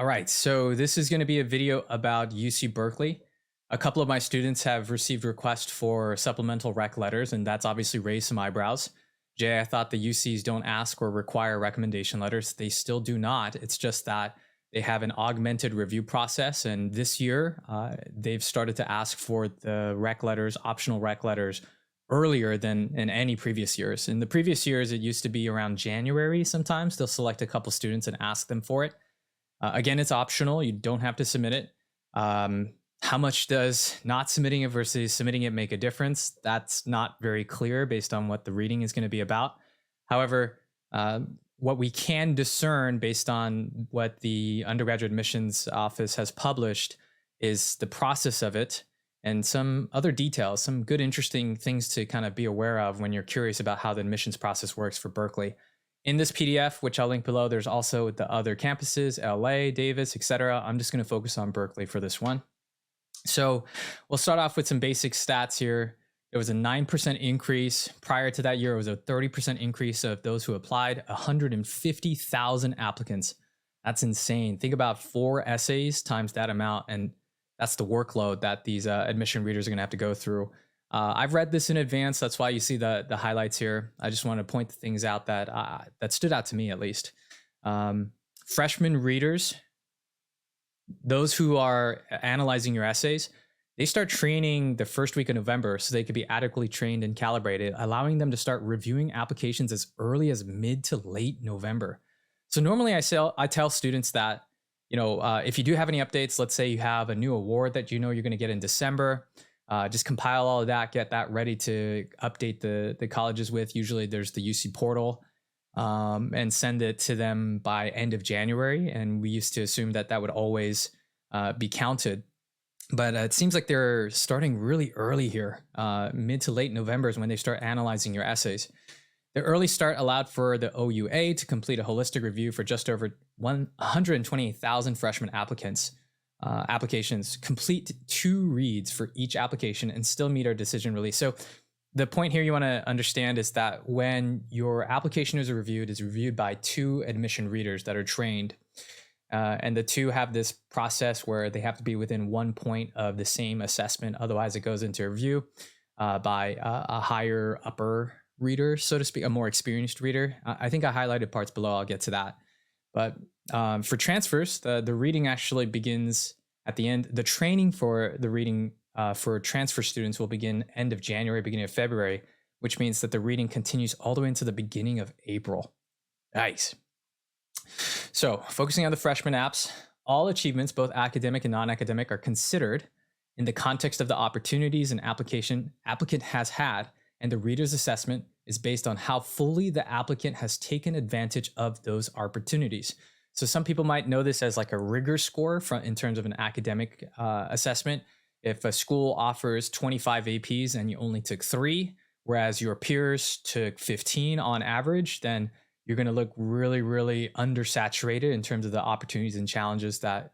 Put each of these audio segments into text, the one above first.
All right, so this is going to be a video about UC Berkeley. A couple of my students have received requests for supplemental rec letters, and that's obviously raised some eyebrows. Jay, I thought the UCs don't ask or require recommendation letters. They still do not. It's just that they have an augmented review process, and this year they've started to ask for the rec letters, optional rec letters, earlier than in any previous years. In the previous years, it used to be around January sometimes. They'll select a couple students and ask them for it. Again, it's optional. You don't have to submit it. How much does not submitting it versus submitting it make a difference? That's not very clear based on what the reading is going to be about. However, what we can discern based on what the undergraduate admissions office has published is the process of it and some other details, some good, interesting things to kind of be aware of when you're curious about how the admissions process works for Berkeley. In this PDF, which I'll link below, there's also the other campuses, LA, Davis, etc. I'm just going to focus on Berkeley for this one. So we'll start off with some basic stats here. There was a 9% increase. Prior to that year, it was a 30% increase of those who applied, 150,000 applicants. That's insane. Think about 4 essays times that amount, and that's the workload that these admission readers are going to have to go through. I've read this in advance. That's why you see the highlights here. I just want to point the things out that that stood out to me, at least. Freshman readers, those who are analyzing your essays, they start training the first week of November so they could be adequately trained and calibrated, allowing them to start reviewing applications as early as mid to late November. So normally I tell students that, if you do have any updates, let's say you have a new award that you're going to get in December, just compile all of that, get that ready to update the colleges with. Usually there's the UC portal, and send it to them by end of January. And we used to assume that that would always be counted. But it seems like they're starting really early here. Mid to late November is when they start analyzing your essays. The early start allowed for the OUA to complete a holistic review for just over 128,000 freshman applications, complete 2 reads for each application, and still meet our decision release. So the point here you want to understand is that when your application is reviewed by 2 admission readers that are trained, and the 2 have this process where they have to be within 1 point of the same assessment. Otherwise, it goes into review by a higher upper reader, so to speak, a more experienced reader. I think I highlighted parts below. I'll get to that. But for transfers, the reading actually begins at the end. The training for the reading for transfer students will begin end of January, beginning of February, which means that the reading continues all the way into the beginning of April. Nice. So focusing on the freshman apps, all achievements, both academic and non-academic, are considered in the context of the opportunities an applicant has had, and the reader's assessment is based on how fully the applicant has taken advantage of those opportunities. So some people might know this as like a rigor score in terms of an academic assessment. If a school offers 25 APs and you only took 3, whereas your peers took 15 on average, then you're going to look really, really undersaturated in terms of the opportunities and challenges that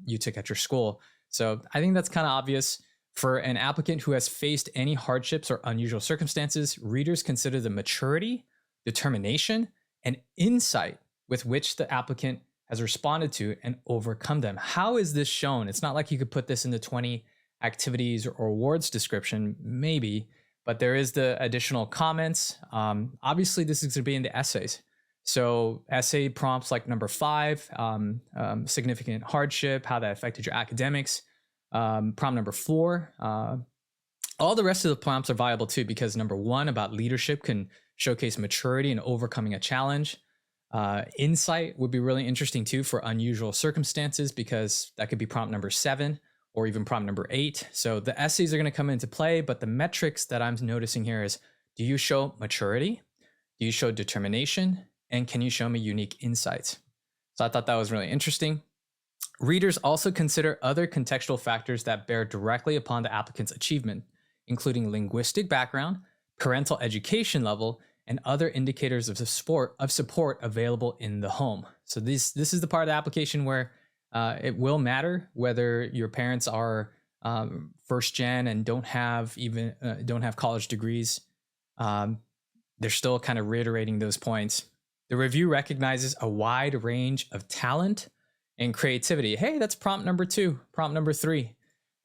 you took at your school. So I think that's kind of obvious. For an applicant who has faced any hardships or unusual circumstances, readers consider the maturity, determination, and insight with which the applicant has responded to and overcome them. How is this shown? It's not like you could put this in the 20 activities or awards description, maybe, but there is the additional comments. Obviously, this is going to be in the essays. So essay prompts like number 5, significant hardship, how that affected your academics. Prompt number 4, all the rest of the prompts are viable too, because number 1 about leadership can showcase maturity and overcoming a challenge. Insight would be really interesting too for unusual circumstances, because that could be prompt number 7 or even prompt number 8. So the essays are going to come into play, but the metrics that I'm noticing here is, do you show maturity? Do you show determination? And can you show me unique insights? So I thought that was really interesting. Readers also consider other contextual factors that bear directly upon the applicant's achievement, including linguistic background, parental education level, and other indicators of support available in the home. So this is the part of the application where it will matter whether your parents are first gen and don't have college degrees. They're still kind of reiterating those points. The review recognizes a wide range of talent, And creativity, hey, that's prompt number 2, prompt number 3.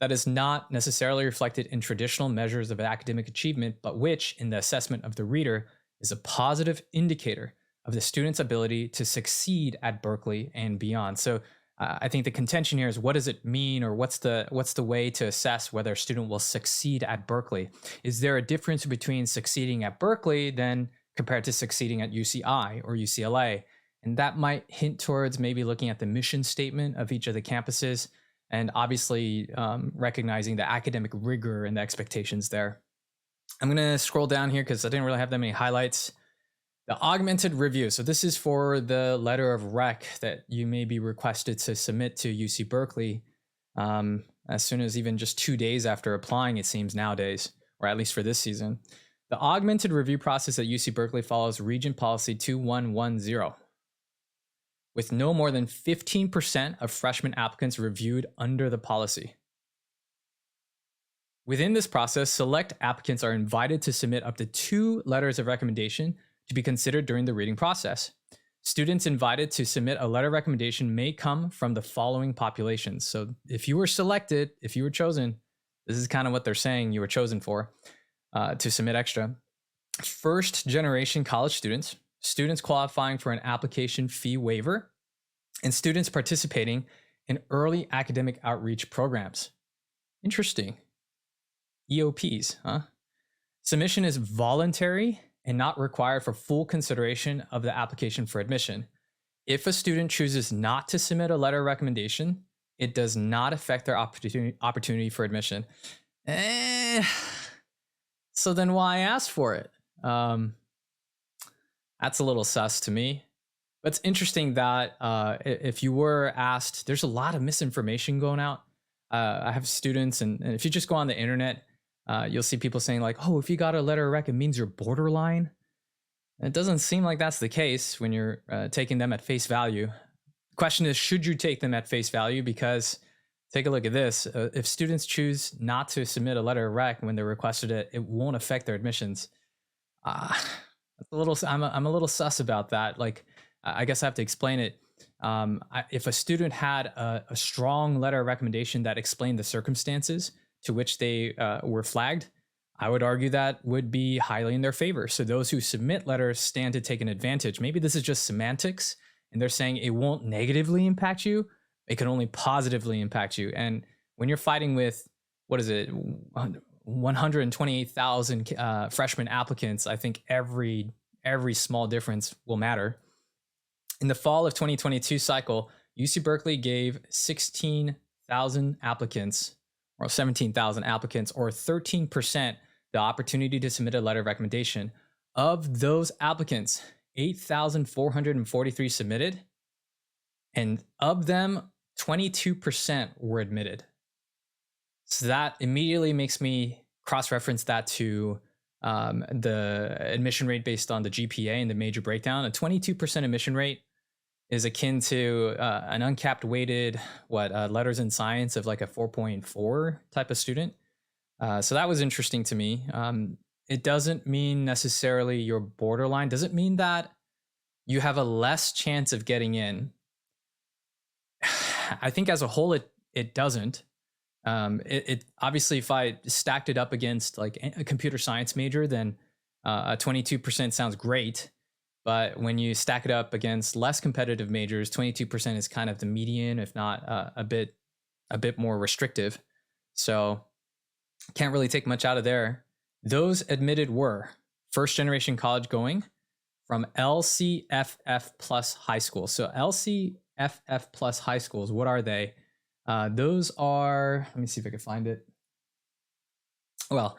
That is not necessarily reflected in traditional measures of academic achievement, but which, in the assessment of the reader, is a positive indicator of the student's ability to succeed at Berkeley and beyond. So I think the contention here is, what does it mean, or what's the way to assess whether a student will succeed at Berkeley? Is there a difference between succeeding at Berkeley than compared to succeeding at UCI or UCLA? And that might hint towards maybe looking at the mission statement of each of the campuses, and obviously recognizing the academic rigor and the expectations there. I'm going to scroll down here because I didn't really have that many highlights. The augmented review. So this is for the letter of rec that you may be requested to submit to UCBerkeley as soon as even just 2 days after applying, it seems nowadays, or at least for this season. The augmented review process at UCBerkeley follows Regent Policy 2110, with no more than 15% of freshman applicants reviewed under the policy. Within this process, select applicants are invited to submit up to 2 letters of recommendation to be considered during the reading process. Students invited to submit a letter of recommendation may come from the following populations. So if you were selected, if you were chosen, this is kind of what they're saying you were chosen for, to submit extra. First generation college students, students qualifying for an application fee waiver, and students participating in early academic outreach programs. Interesting. EOPs, huh? Submission is voluntary and not required for full consideration of the application for admission. If a student chooses not to submit a letter of recommendation, it does not affect their opportunity for admission. So then why ask for it? That's a little sus to me. But it's interesting that if you were asked, there's a lot of misinformation going out. I have students, and if you just go on the internet, you'll see people saying like, oh, if you got a letter of rec, it means you're borderline. It doesn't seem like that's the case when you're taking them at face value. The question is, should you take them at face value? Because take a look at this. If students choose not to submit a letter of rec when they're requested it, it won't affect their admissions. I'm a little sus about that. Like, I guess I have to explain it. If a student had a strong letter of recommendation that explained the circumstances to which they were flagged, I would argue that would be highly in their favor. So those who submit letters stand to take an advantage. Maybe this is just semantics, and they're saying it won't negatively impact you. It can only positively impact you. And when you're fighting with, 128,000 freshman applicants, I think every small difference will matter. In the fall of 2022 cycle, UCBerkeley gave 16,000 applicants, or 17,000 applicants, or 13%, the opportunity to submit a letter of recommendation. Of those applicants, 8,443 submitted, and of them, 22% were admitted. So that immediately makes me cross-reference that to the admission rate based on the GPA and the major breakdown. A 22% admission rate is akin to an uncapped weighted letters in science of like a 4.4 type of student. So that was interesting to me. It doesn't mean necessarily you're borderline. Does it mean that you have a less chance of getting in? I think as a whole, it doesn't. It obviously, if I stacked it up against like a computer science major, then a 22% sounds great. But when you stack it up against less competitive majors, 22% is kind of the median, if not a bit more restrictive. So can't really take much out of there. Those admitted were first generation college going from LCFF plus high school. So LCFF plus high schools, what are they? Those are, let me see if I can find it. Well,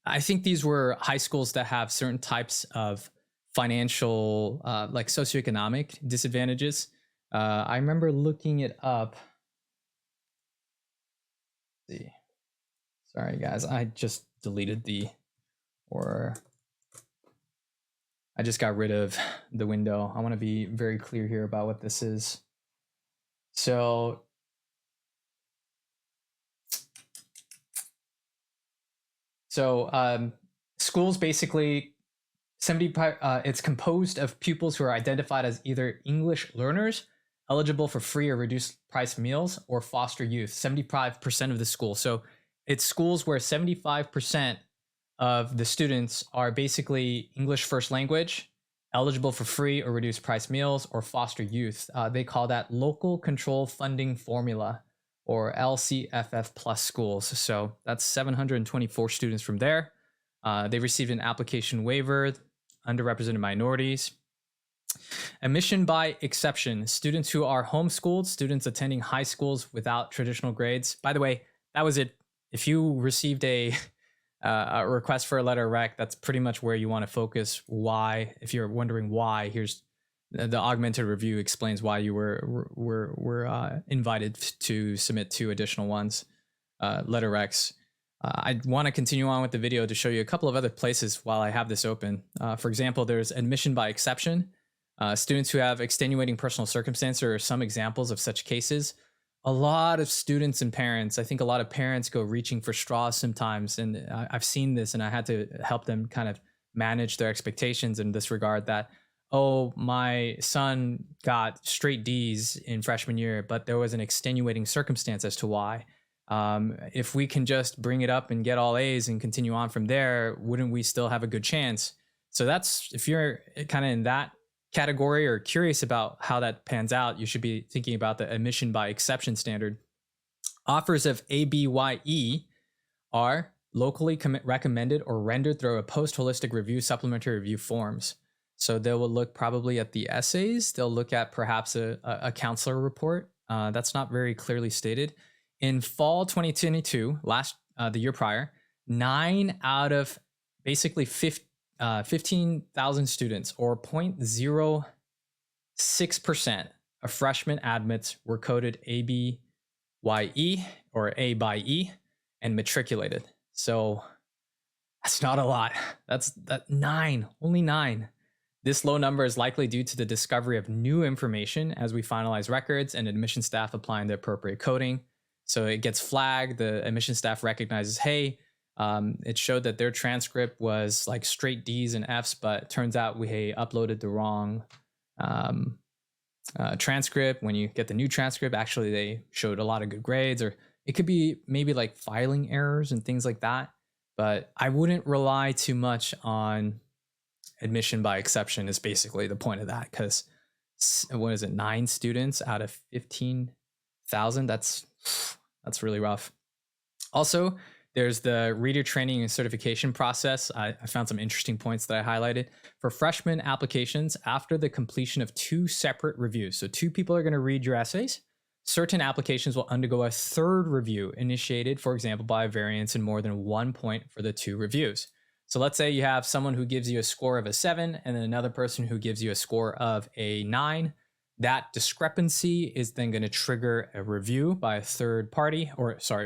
I think these were high schools that have certain types of financial, like socioeconomic disadvantages. I remember looking it up. Let's see. Sorry, guys. I just deleted I just got rid of the window. I want to be very clear here about what this is. So schools basically, it's composed of pupils who are identified as either English learners, eligible for free or reduced price meals, or foster youth, 75% of the school. So it's schools where 75% of the students are basically English first language, eligible for free or reduced price meals, or foster youth. They call that local control funding formula, or LCFF plus schools. So that's 724 students from there. They received an application waiver, underrepresented minorities. Admission by exception, students who are homeschooled, students attending high schools without traditional grades. By the way, that was it. If you received a request for a letter of rec, that's pretty much where you want to focus. Why? If you're wondering why, here's the augmented review explains why you were invited to submit 2 additional ones, letter recs. I want to continue on with the video to show you a couple of other places while I have this open. For example, there's admission by exception. Students who have extenuating personal circumstances are some examples of such cases. A lot of students and parents, I think a lot of parents go reaching for straws sometimes, and I've seen this, and I had to help them kind of manage their expectations in this regard that, oh, my son got straight D's in freshman year, but there was an extenuating circumstance as to why. If we can just bring it up and get all A's and continue on from there, wouldn't we still have a good chance? So that's, if you're kind of in that category or curious about how that pans out, you should be thinking about the admission by exception standard. Offers of ABYE are locally recommended or rendered through a post-holistic review supplementary review forms. So they will look probably at the essays. They'll look at perhaps a counselor report. That's not very clearly stated. In fall 2022, the year prior, 9 out of basically 15,000 students, or 0.06% of freshman admits, were coded ABYE or A by E and matriculated. So that's not a lot. That's 9, only 9. This low number is likely due to the discovery of new information as we finalize records and admission staff applying the appropriate coding. So it gets flagged. The admission staff recognizes, hey, it showed that their transcript was like straight D's and F's, but turns out we uploaded the wrong transcript. When you get the new transcript, actually they showed a lot of good grades, or it could be maybe like filing errors and things like that. But I wouldn't rely too much on admission by exception is basically the point of that, because what is it, 9 students out of 15,000? That's really rough. Also, there's the reader training and certification process. I found some interesting points that I highlighted. For freshman applications, after the completion of 2 separate reviews, so 2 people are going to read your essays, certain applications will undergo a 3rd review initiated, for example, by a variance in more than 1 point for the 2 reviews. So let's say you have someone who gives you a score of a 7 and then another person who gives you a score of a 9. That discrepancy is then going to trigger a review by a third party,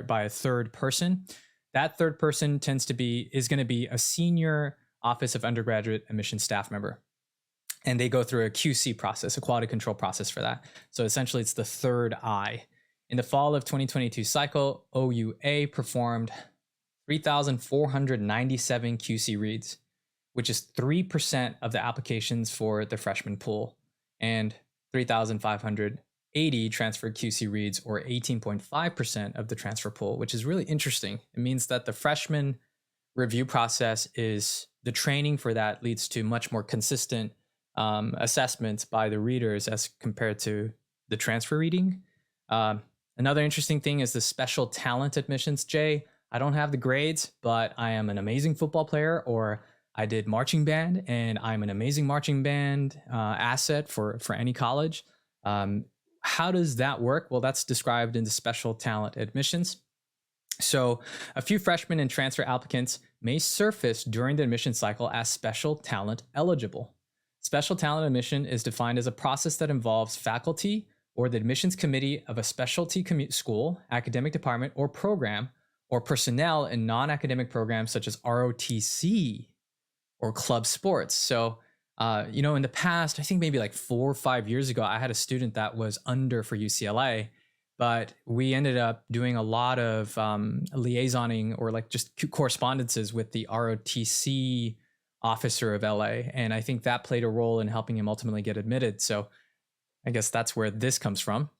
by a third person. That third person is going to be a senior Office of Undergraduate Admission staff member. And they go through a QC process, a quality control process for that. So essentially it's the third eye. In the fall of 2022 cycle, OUA performed 3,497 QC reads, which is 3% of the applications for the freshman pool, and 3,580 transferred QC reads, or 18.5% of the transfer pool, which is really interesting. It means that the freshman review process is the training for that leads to much more consistent assessments by the readers as compared to the transfer reading. Another interesting thing is the special talent admissions. Jay, I don't have the grades, but I am an amazing football player, or I did marching band and I'm an amazing marching band asset for any college. How does that work? Well, that's described in the special talent admissions. So a few freshmen and transfer applicants may surface during the admission cycle as special talent eligible. Special talent admission is defined as a process that involves faculty or the admissions committee of a specialty school, academic department, or program, or personnel in non-academic programs such as ROTC or club sports. So, in the past, I think maybe like 4 or 5 years ago, I had a student that was under for UCLA, but we ended up doing a lot of liaisoning or like just correspondences with the ROTC officer of LA. And I think that played a role in helping him ultimately get admitted. So I guess that's where this comes from.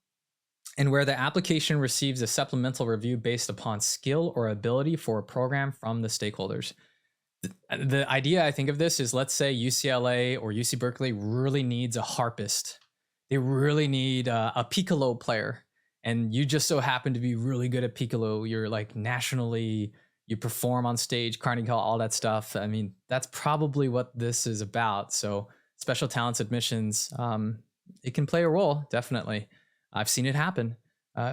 And where the application receives a supplemental review based upon skill or ability for a program from the stakeholders. The idea I think of this is, let's say UCLA or UC Berkeley really needs a harpist. They really need a piccolo player. And you just so happen to be really good at piccolo. You're like nationally, you perform on stage, Carnegie Hall, all that stuff. I mean, that's probably what this is about. So special talents admissions, it can play a role, definitely. I've seen it happen.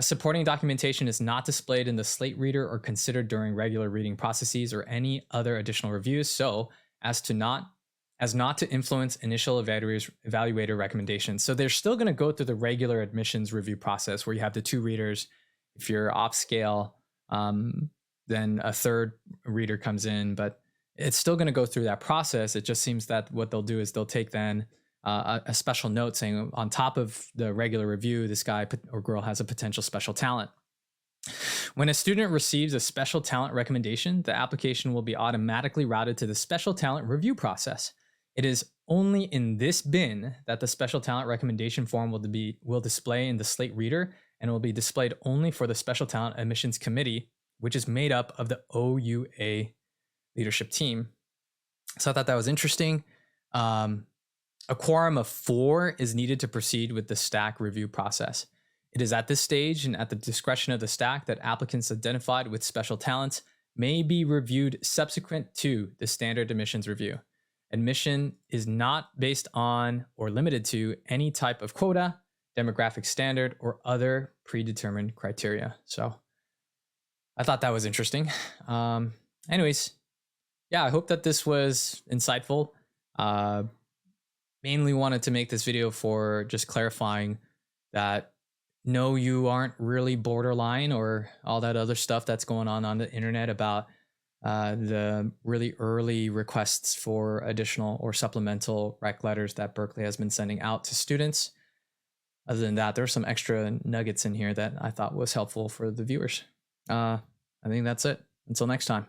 Supporting documentation is not displayed in the slate reader or considered during regular reading processes or any other additional reviews, so as not to influence initial evaluator recommendations. So they're still going to go through the regular admissions review process where you have the 2 readers. If you're off scale, then a 3rd reader comes in, but it's still going to go through that process. It just seems that what they'll do is they'll take then a special note saying, on top of the regular review, this guy or girl has a potential special talent. When a student receives a special talent recommendation, the application will be automatically routed to the special talent review process. It is only in this bin that the special talent recommendation form will display in the slate reader, and will be displayed only for the special talent admissions committee, which is made up of the OUA leadership team. So I thought that was interesting. A quorum of 4 is needed to proceed with the stack review process. It is at this stage and at the discretion of the stack that applicants identified with special talents may be reviewed subsequent to the standard admissions review. Admission is not based on or limited to any type of quota, demographic standard, or other predetermined criteria. So I thought that was interesting. Anyways, yeah, I hope that this was insightful. Mainly wanted to make this video for just clarifying that no, you aren't really borderline or all that other stuff that's going on the internet about the really early requests for additional or supplemental rec letters that Berkeley has been sending out to students. Other than that, there's some extra nuggets in here that I thought was helpful for the viewers. I think that's it. Until next time.